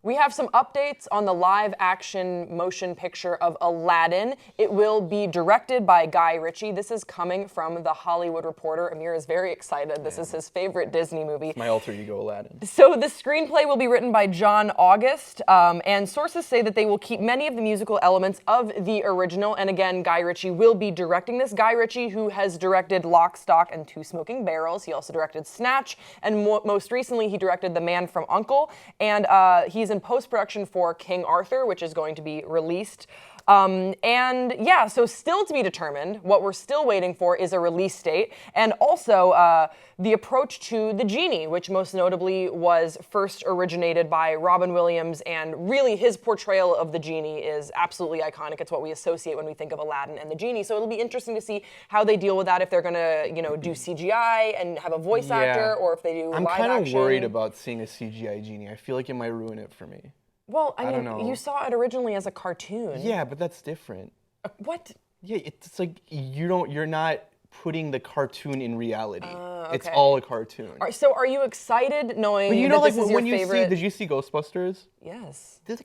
We have some updates on the live-action motion picture of Aladdin. It will be directed by Guy Ritchie. This is coming from The Hollywood Reporter. Amir is very excited. This is his favorite Disney movie. It's my alter ego, Aladdin. So the screenplay will be written by John August, and sources say that they will keep many of the musical elements of the original, and again, Guy Ritchie will be directing this. Guy Ritchie, who has directed Lock, Stock, and Two Smoking Barrels. He also directed Snatch, and most recently, he directed The Man from U.N.C.L.E., and he's in post-production for King Arthur, which is going to be released. And yeah, so still to be determined. What we're still waiting for is a release date, and also the approach to the genie, which most notably was first originated by Robin Williams, and really his portrayal of the genie is absolutely iconic. It's what we associate when we think of Aladdin and the genie. So it'll be interesting to see how they deal with that, if they're gonna, do CGI and have a voice actor, or if they do live action. I'm kind of worried about seeing a CGI genie. I feel like it might ruin it for me. Well, I mean, you saw it originally as a cartoon. Yeah, but that's different. What? Yeah, it's like you're not putting the cartoon in reality. Okay. It's all a cartoon. So are you excited knowing but that this is your favorite? Did you see Ghostbusters? Yes. The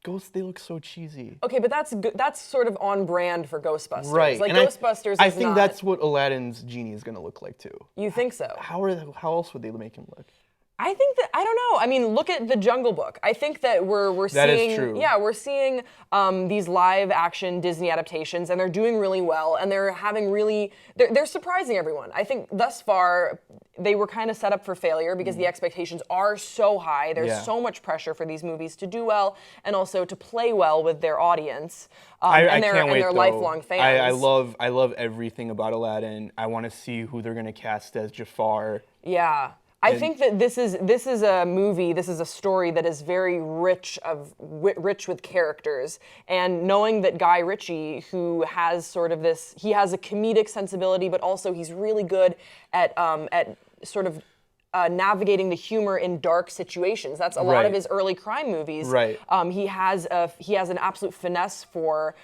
ghost, they look so cheesy. Okay, but that's sort of on brand for Ghostbusters. Right. Like and Ghostbusters I think that's what Aladdin's genie is going to look like too. You think so? How else would they make him look? I think that, I don't know. I mean, look at The Jungle Book. I think that we're seeing... That is true. Yeah, we're seeing these live-action Disney adaptations, and they're doing really well, and they're having really... They're surprising everyone. I think thus far, they were kind of set up for failure because the expectations are so high. There's so much pressure for these movies to do well, and also to play well with their audience, and their lifelong fans. I love everything about Aladdin. I want to see who they're going to cast as Jafar. Yeah. I think that this is a movie, this is a story that is very rich with characters, and knowing that Guy Ritchie, who has sort of he has a comedic sensibility, but also he's really good at sort of navigating the humor in dark situations. That's a lot of his early crime movies. Right. He has an absolute finesse for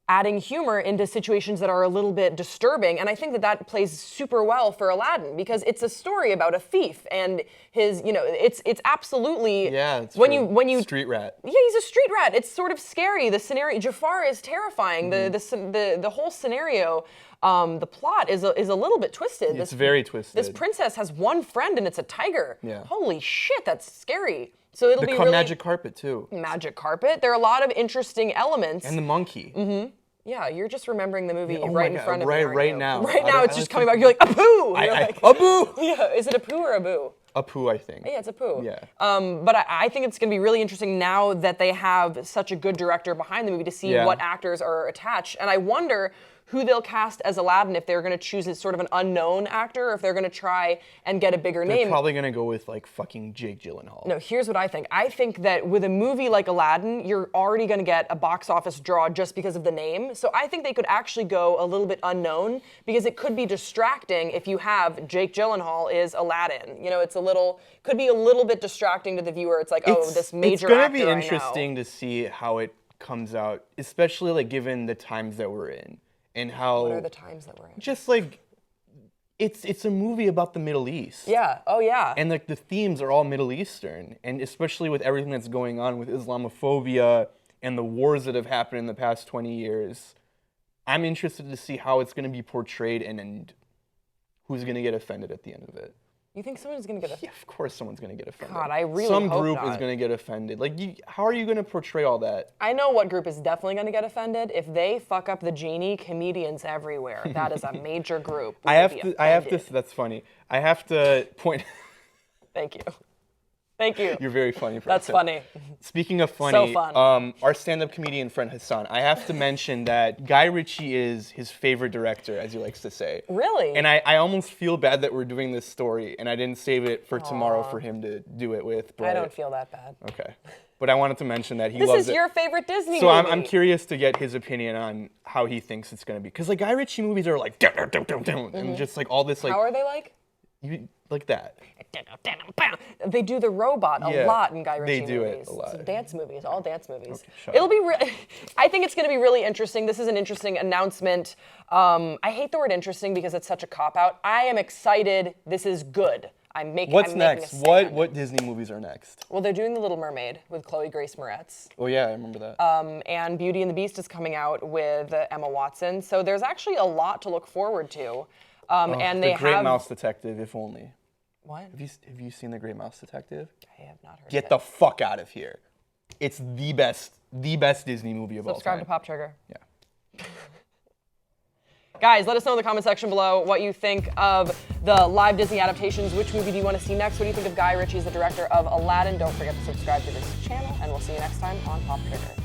adding humor into situations that are a little bit disturbing, and I think that plays super well for Aladdin, because it's a story about a thief and his, it's absolutely when you street rat. Yeah, he's a street rat. It's sort of scary. The scenario, Jafar is terrifying. The whole scenario, the plot is a little bit twisted. It's very twisted. This princess has one friend, and it's a tiger. Yeah. Holy shit, that's scary. So it'll be really... magic carpet, too. Magic carpet. There are a lot of interesting elements. And the monkey. Mm-hmm. Yeah, you're just remembering the movie in front of you. Right now. Right now, it's just coming back. You're like, Apu! Apu! Yeah, is it Apu or Abu? Apu, I think. Yeah, it's Apu. Yeah. But I think it's going to be really interesting now that they have such a good director behind the movie to see what actors are attached. And I wonder who they'll cast as Aladdin, if they're going to choose as sort of an unknown actor, or if they're going to try and get a bigger name. They're probably going to go with, like, fucking Jake Gyllenhaal. No, here's what I think. I think that with a movie like Aladdin, you're already going to get a box office draw just because of the name. So I think they could actually go a little bit unknown, because it could be distracting if you have Jake Gyllenhaal is Aladdin. Could be a little bit distracting to the viewer. It's like, this major actor I know. It's going to be interesting to see how it comes out, especially, like, given the times that we're in. And how... What are the times that we're in? Just like, it's a movie about the Middle East. Yeah, oh yeah. And like the themes are all Middle Eastern, and especially with everything that's going on with Islamophobia and the wars that have happened in the past 20 years, I'm interested to see how it's going to be portrayed and who's going to get offended at the end of it. You think someone's going to get offended? Yeah, of course someone's going to get offended. God, I really hope not. Some group is going to get offended. Like, how are you going to portray all that? I know what group is definitely going to get offended. If they fuck up the genie, comedians everywhere. That is a major group. That's funny. I have to point... Thank you. Thank you. You're very funny. That's funny. Speaking of funny, so fun. Our stand-up comedian friend Hassan, I have to mention that Guy Ritchie is his favorite director, as he likes to say. Really? And I almost feel bad that we're doing this story, and I didn't save it for tomorrow for him to do it with. But I don't feel that bad. Okay. But I wanted to mention that he loves it. This is your favorite Disney movie. So I'm curious to get his opinion on how he thinks it's going to be. Because like Guy Ritchie movies are like, and just like all this like... How are they like? Like that. They do the robot a lot in Guy Ritchie movies. They do movies. it a lot. It's dance movies, all dance movies. Okay, It'll be. I think it's going to be really interesting. This is an interesting announcement. I hate the word interesting because it's such a cop-out. I am excited. This is good. What's I'm making next? a stand. What Disney movies are next? Well, they're doing The Little Mermaid with Chloe Grace Moretz. Oh yeah, I remember that. And Beauty and the Beast is coming out with Emma Watson. So there's actually a lot to look forward to. And they The Great have... Mouse Detective, if only. What? Have you seen The Great Mouse Detective? I have not heard Get of the it. fuck out of here. It's the best Disney movie of all time. Subscribe to Pop Trigger. Yeah. Guys, let us know in the comment section below what you think of the live Disney adaptations. Which movie do you want to see next? What do you think of Guy Ritchie as the director of Aladdin? Don't forget to subscribe to this channel, and we'll see you next time on Pop Trigger.